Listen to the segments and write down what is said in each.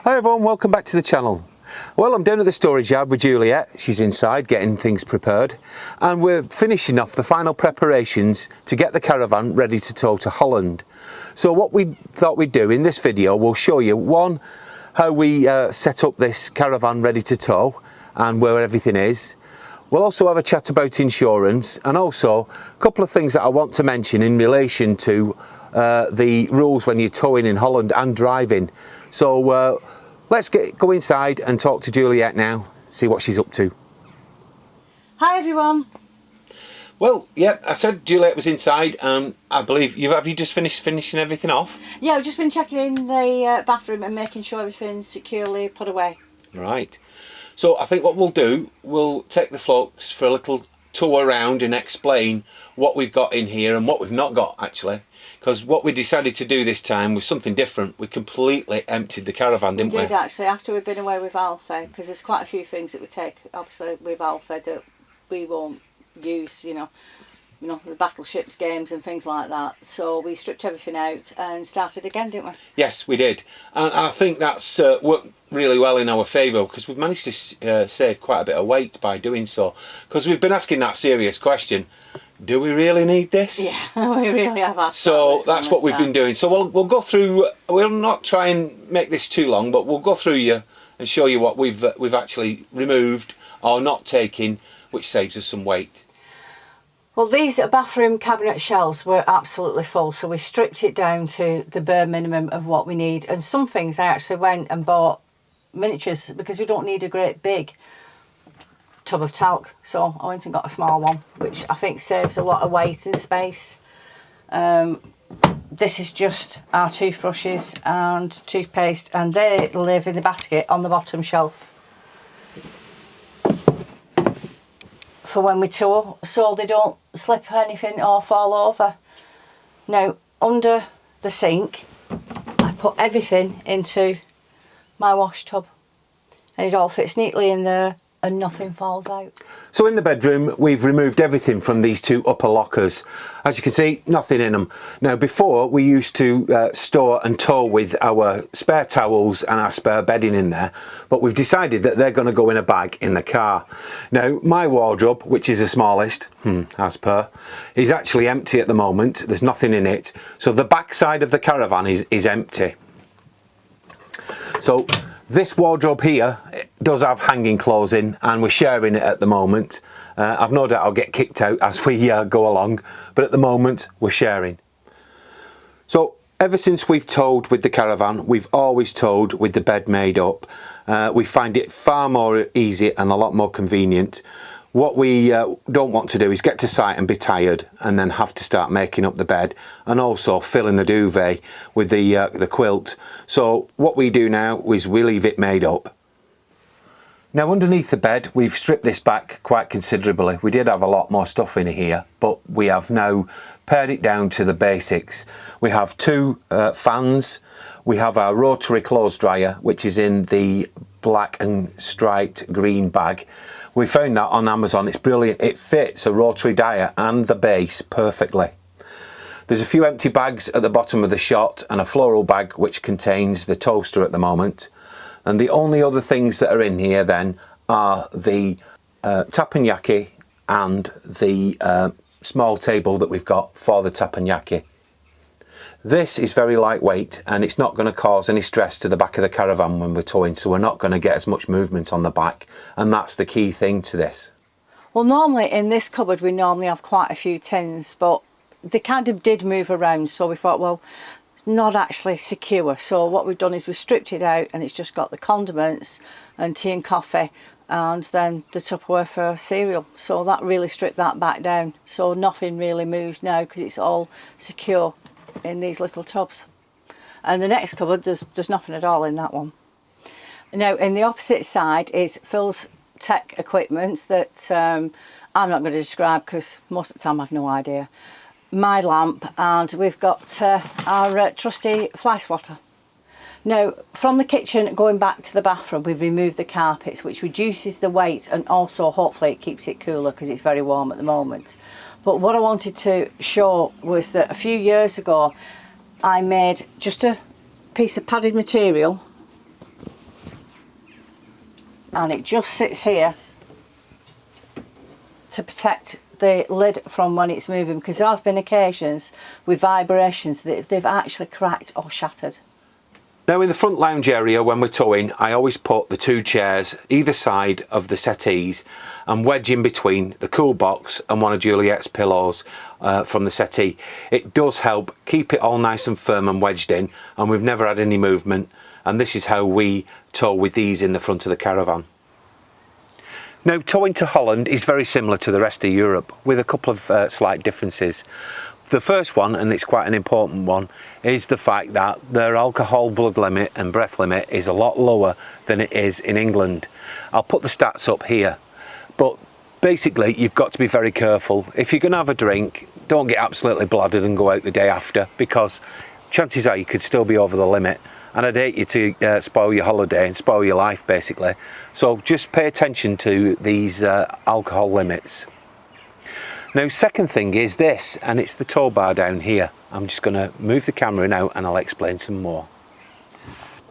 Hi everyone, welcome back to the channel. Well, I'm down at the storage yard with Juliet. She's inside getting things prepared, and we're finishing off the final preparations to get the caravan ready to tow to Holland. So what we thought we'd do in this video, we'll show you one, how we set up this caravan ready to tow and where everything is. We'll also have a chat about insurance, and also a couple of things that I want to mention in relation to the rules when you're towing in Holland and driving. So let's go inside and talk to Juliet now, see what she's up to. Hi everyone. Well, yeah, I said Juliet was inside, and I believe have you just finishing everything off? Yeah, I've just been checking in the bathroom and making sure everything's securely put away. Right. So I think what we'll do, we'll take the folks for a little tour around and explain what we've got in here and what we've not got, actually. Because what we decided to do this time was something different. We completely emptied the caravan, didn't we? We did, actually, after we've been away with Alfie, because there's quite a few things that we take, obviously, with Alfie that we won't use, you know, the battleships games and things like that. So we stripped everything out and started again, didn't we? Yes, we did. And I think that's worked really well in our favour, because we've managed to save quite a bit of weight by doing so. Because we've been asking that serious question, do we really need this? Yeah, we really have asked. So that's what we've been doing. So we'll go through, we'll not try and make this too long, but we'll go through you and show you what we've actually removed or not taken, which saves us some weight. Well, these bathroom cabinet shelves were absolutely full, so we stripped it down to the bare minimum of what we need. And some things I actually went and bought miniatures, because we don't need a great big tub of talc. So I went and got a small one, which I think saves a lot of weight and space. This is just our toothbrushes and toothpaste, and they live in the basket on the bottom shelf for when we tow, so they don't slip anything or fall over. Now, under the sink, I put everything into my wash tub, and it all fits neatly in there and nothing falls out. So in the bedroom, we've removed everything from these two upper lockers. As you can see, nothing in them. Now, before we used to store and tow with our spare towels and our spare bedding in there, but we've decided that they're going to go in a bag in the car. Now, my wardrobe, which is the smallest, as per, is actually empty at the moment. There's nothing in it. So the back side of the caravan is empty. So this wardrobe here does have hanging clothes in, and we're sharing it at the moment. I've no doubt I'll get kicked out as we go along, but at the moment we're sharing. So ever since we've towed with the caravan, we've always towed with the bed made up. We find it far more easy and a lot more convenient. What we don't want to do is get to site and be tired and then have to start making up the bed and also filling the duvet with the quilt. So what we do now is we leave it made up. Now, underneath the bed, we've stripped this back quite considerably. We did have a lot more stuff in here, but we have now pared it down to the basics. We have two fans. We have our rotary clothes dryer, which is in the black and striped green bag. We found that on Amazon. It's brilliant. It fits a rotary dryer and the base perfectly. There's a few empty bags at the bottom of the shot and a floral bag which contains the toaster at the moment. And the only other things that are in here then are the teppanyaki and the small table that we've got for the teppanyaki. This is very lightweight, and it's not going to cause any stress to the back of the caravan when we're towing, so we're not going to get as much movement on the back, and that's the key thing to this. Well, normally in this cupboard we normally have quite a few tins, but they kind of did move around, so we thought, well, not actually secure. So what we've done is we've stripped it out, and it's just got the condiments and tea and coffee, and then the Tupperware for cereal. So that really stripped that back down, so nothing really moves now because it's all secure in these little tubs. And the next cupboard, there's nothing at all in that one. Now, in the opposite side is Phil's tech equipment that I'm not going to describe because most of the time I've no idea. My lamp, and we've got our trusty fly swatter. Now, from the kitchen going back to the bathroom, we've removed the carpets, which reduces the weight, and also hopefully it keeps it cooler because it's very warm at the moment. But what I wanted to show was that a few years ago I made just a piece of padded material and it just sits here to protect the lid from when it's moving, because there has been occasions with vibrations that they've actually cracked or shattered. Now in the front lounge area when we're towing, I always put the 2 chairs either side of the settees and wedge in between the cool box and one of Juliet's pillows from the settee. It does help keep it all nice and firm and wedged in, and we've never had any movement, and this is how we tow with these in the front of the Caravan. Now towing to Holland is very similar to the rest of Europe, with a couple of slight differences. The first one, and it's quite an important one, is the fact that their alcohol blood limit and breath limit is a lot lower than it is in England. I'll put the stats up here, but basically you've got to be very careful. If you're going to have a drink, don't get absolutely bladdered and go out the day after, because chances are you could still be over the limit, and I'd hate you to spoil your holiday and spoil your life basically. So just pay attention to these alcohol limits. Now second thing is this, and it's the tow bar down here. I'm just going to move the camera now and I'll explain some more.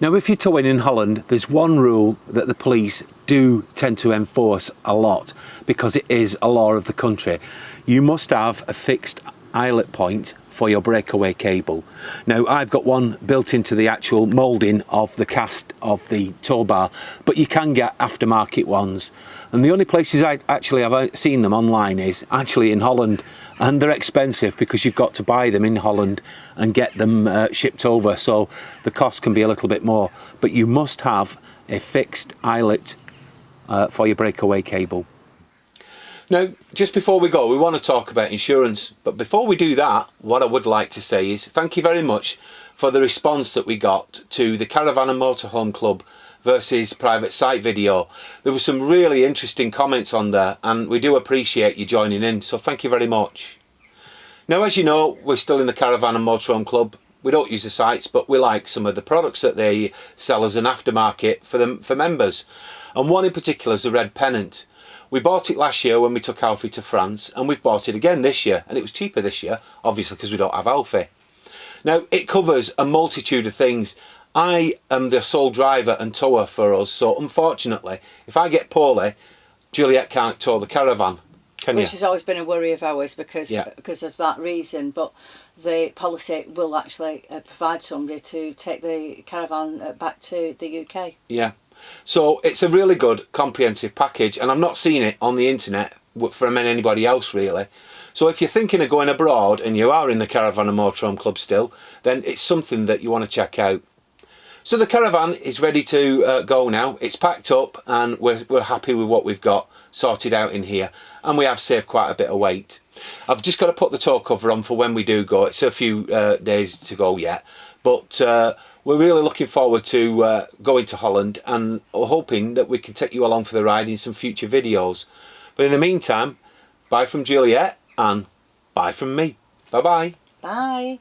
Now if you're towing in Holland, there's one rule that the police do tend to enforce a lot, because it is a law of the country. You must have a fixed eyelet point for your breakaway cable. Now I've got one built into the actual moulding of the cast of the tow bar, but you can get aftermarket ones, and the only places I've seen them online is actually in Holland, and they're expensive because you've got to buy them in Holland and get them shipped over, so the cost can be a little bit more, but you must have a fixed eyelet for your breakaway cable. Now, just before we go, we want to talk about insurance, but before we do that, what I would like to say is thank you very much for the response that we got to the Caravan and Motorhome Club versus private site video. There were some really interesting comments on there, and we do appreciate you joining in, so thank you very much. Now, as you know, we're still in the Caravan and Motorhome Club. We don't use the sites, but we like some of the products that they sell as an aftermarket for members, and one in particular is the red pennant. We bought it last year when we took Alfie to France, and we've bought it again this year, and it was cheaper this year, obviously because we don't have Alfie. Now, it covers a multitude of things. I am the sole driver and tower for us, so unfortunately, if I get poorly, Juliet can't tow the Caravan, can you? Which has always been a worry of ours because of that reason, but the policy will actually provide somebody to take the Caravan back to the UK. Yeah. So it's a really good comprehensive package, and I'm not seeing it on the internet from anybody else really. So if you're thinking of going abroad and you are in the Caravan and Motorhome Club still, then it's something that you want to check out. So the Caravan is ready to go now. It's packed up, and we're happy with what we've got sorted out in here, and we have saved quite a bit of weight. I've just got to put the tow cover on for when we do go. It's a few days to go yet, but we're really looking forward to going to Holland, and hoping that we can take you along for the ride in some future videos. But in the meantime, bye from Juliet and bye from me. Bye-bye. Bye.